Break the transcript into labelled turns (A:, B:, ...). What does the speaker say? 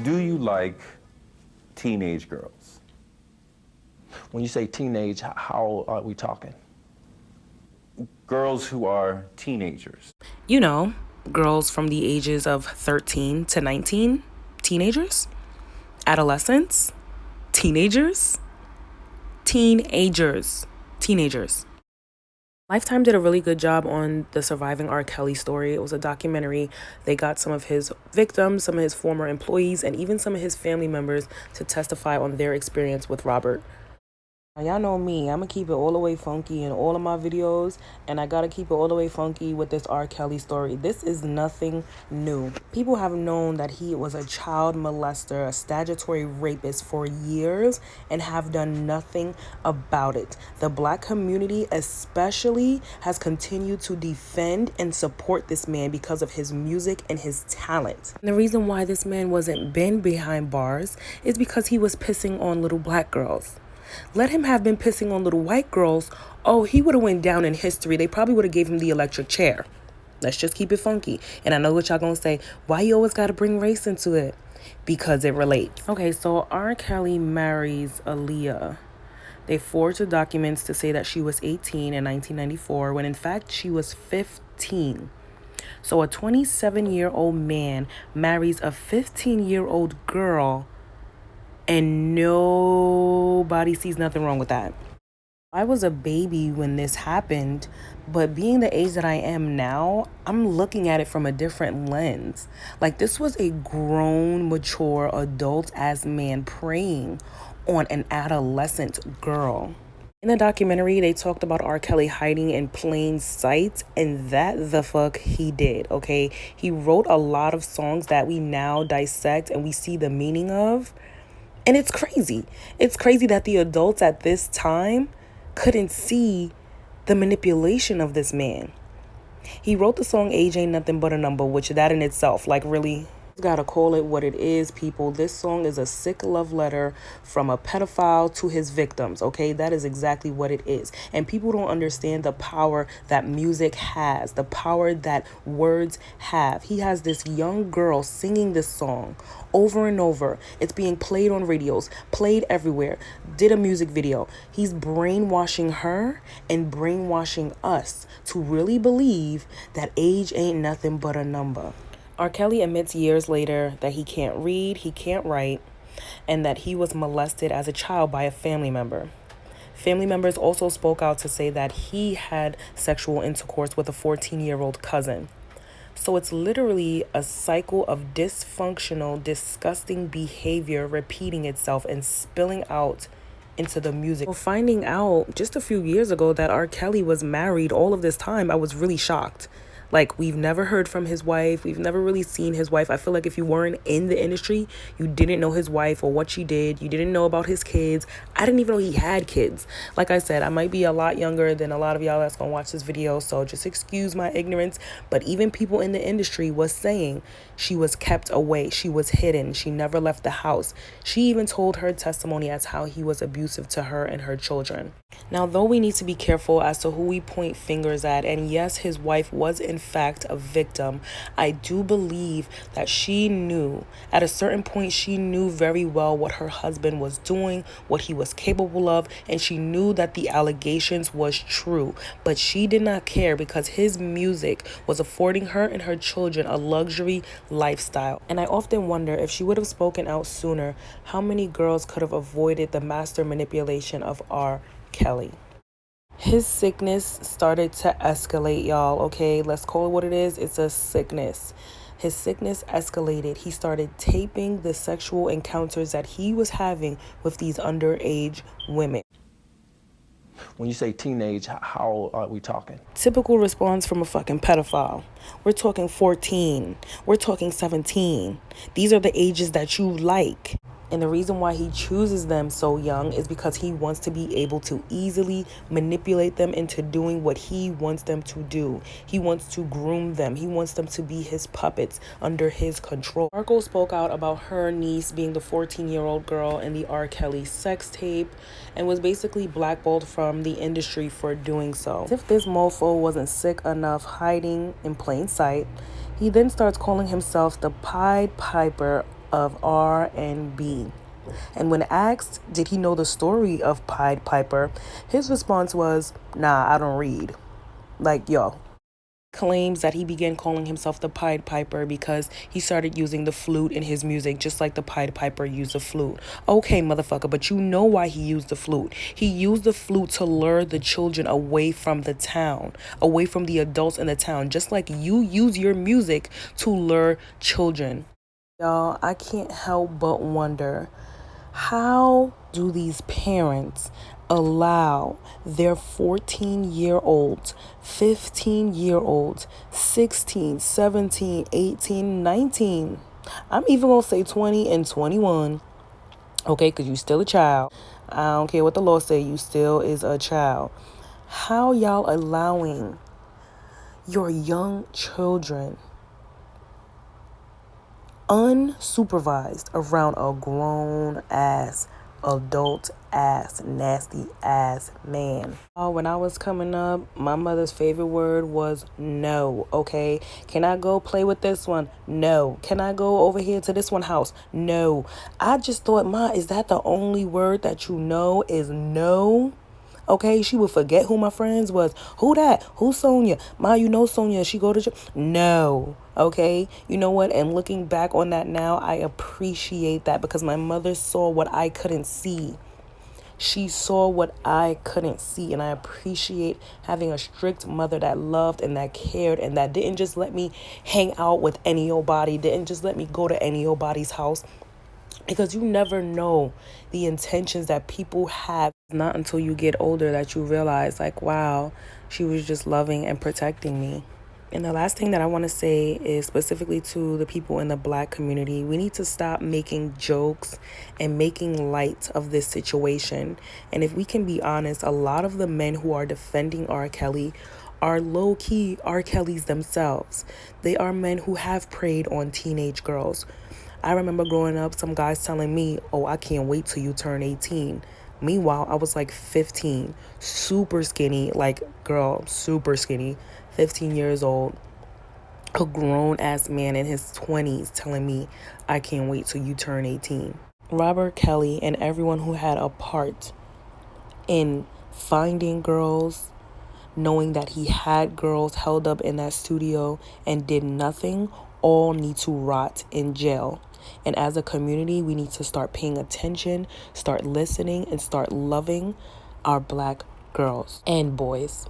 A: Do you like teenage girls?
B: When you say teenage, how old are we talking?
A: Girls who are teenagers.
C: You know, girls from the ages of 13 to 19, teenagers, adolescents, teenagers, teenagers. Lifetime did a really good job on the surviving R. Kelly story. It was a documentary. They got some of his victims, some of his former employees, and even some of his family members to testify on their experience with Robert. Now, y'all know me, I'm gonna keep it all the way funky in all of my videos, and I gotta keep it all the way funky with this R. Kelly story. This is nothing new. People have known that he was a child molester, a statutory rapist for years, and have done nothing about it. The Black community especially has continued to defend and support this man because of his music and his talent. And the reason why this man wasn't been behind bars is because he was pissing on little Black girls. Let him have been pissing on little white girls. Oh, he would have went down in history. They probably would have gave him the electric chair. Let's just keep it funky. And I know what y'all gonna say. Why you always gotta bring race into it? Because it relates. Okay, so R. Kelly marries Aaliyah. They forged the documents to say that she was 18 in 1994 when in fact she was 15. So a 27-year-old man marries a 15-year-old girl, and nobody sees nothing wrong with that. I was a baby when this happened, but being the age that I am now, I'm looking at it from a different lens. Like, this was a grown, mature, adult-ass man preying on an adolescent girl. In the documentary, they talked about R. Kelly hiding in plain sight, and that the fuck he did, okay? He wrote a lot of songs that we now dissect and we see the meaning of. And it's crazy. It's crazy that the adults at this time couldn't see the manipulation of this man. He wrote the song Age Ain't Nothing But a Number, which that in itself, like, really, gotta call it what it is, people. This song is a sick love letter from a pedophile to his victims, okay? That is exactly what it is. And people don't understand the power that music has, the power that words have. He has this young girl singing this song over and over. It's being played on radios, played everywhere, did a music video. He's brainwashing her and brainwashing us to really believe that age ain't nothing but a number. R. Kelly admits years later that he can't read, he can't write, and that he was molested as a child by a family member. Family members also spoke out to say that he had sexual intercourse with a 14-year-old cousin. So it's literally a cycle of dysfunctional, disgusting behavior repeating itself and spilling out into the music. Well, finding out just a few years ago that R. Kelly was married all of this time, I was really shocked. Like, we've never heard from his wife. We've never really seen his wife. I feel like if you weren't in the industry, you didn't know his wife or what she did. You didn't know about his kids. I didn't even know he had kids. Like I said, I might be a lot younger than a lot of y'all that's gonna watch this video, so just excuse my ignorance. But even people in the industry was saying she was kept away. She was hidden. She never left the house. She even told her testimony as how he was abusive to her and her children. Now, though we need to be careful as to who we point fingers at, and yes, his wife was in fact a victim, I do believe that she knew, at a certain point, she knew very well what her husband was doing, what he was capable of, and she knew that the allegations was true, but she did not care because his music was affording her and her children a luxury lifestyle. And I often wonder, if she would have spoken out sooner, how many girls could have avoided the master manipulation of R. Kelly. His sickness started to escalate, y'all, okay? Let's call it what it is. It's a sickness. His sickness escalated. He started taping the sexual encounters that he was having with these underage women.
B: When you say teenage, how old are we talking?
C: Typical response from a fucking pedophile. We're talking 14. We're talking 17. These are the ages that you like. And the reason why he chooses them so young is because he wants to be able to easily manipulate them into doing what he wants them to do. He wants to groom them. He wants them to be his puppets under his control. Marco spoke out about her niece being the 14-year-old girl in the R. Kelly sex tape and was basically blackballed from the industry for doing so. As if this mofo wasn't sick enough hiding in plain sight, he then starts calling himself the Pied Piper of R&B. And when asked, did he know the story of Pied Piper, his response was, nah, I don't read. Like, yo. Claims that he began calling himself the Pied Piper because he started using the flute in his music just like the Pied Piper used the flute. Okay, motherfucker, but you know why he used the flute. He used the flute to lure the children away from the town, away from the adults in the town, just like you use your music to lure children. Y'all, I can't help but wonder, how do these parents allow their 14-year-olds, 15-year-olds, 16, 17, 18, 19, I'm even going to say 20 and 21, okay, because you still a child. I don't care what the law say, you still is a child. How y'all allowing your young children unsupervised around a grown ass, adult ass, nasty ass man? When I was coming up, my mother's favorite word was no. Okay, can I go play with this one? No. Can I go over here to this one house? No. I just thought, Ma, is that the only word that you know is no? Okay, she would forget who my friends was. Who that? Who's Sonia? Ma, you know Sonia. She go to church. No. Okay, you know what? And looking back on that now, I appreciate that because my mother saw what I couldn't see. She saw what I couldn't see, and I appreciate having a strict mother that loved and that cared and that didn't just let me hang out with any old body, didn't just let me go to any old body's house. Because you never know the intentions that people have. Not until you get older that you realize, like, wow, she was just loving and protecting me. And the last thing that I want to say is specifically to the people in the Black community. We need to stop making jokes and making light of this situation. And if we can be honest, a lot of the men who are defending R. Kelly are low-key R. Kellys themselves. They are men who have preyed on teenage girls. I remember growing up, some guys telling me, oh, I can't wait till you turn 18. Meanwhile, I was like 15, super skinny, like, girl, super skinny, 15 years old, a grown-ass man in his 20s telling me, I can't wait till you turn 18. Robert Kelly and everyone who had a part in finding girls, knowing that he had girls held up in that studio and did nothing, all need to rot in jail. And as a community, we need to start paying attention, start listening, and start loving our Black girls and boys.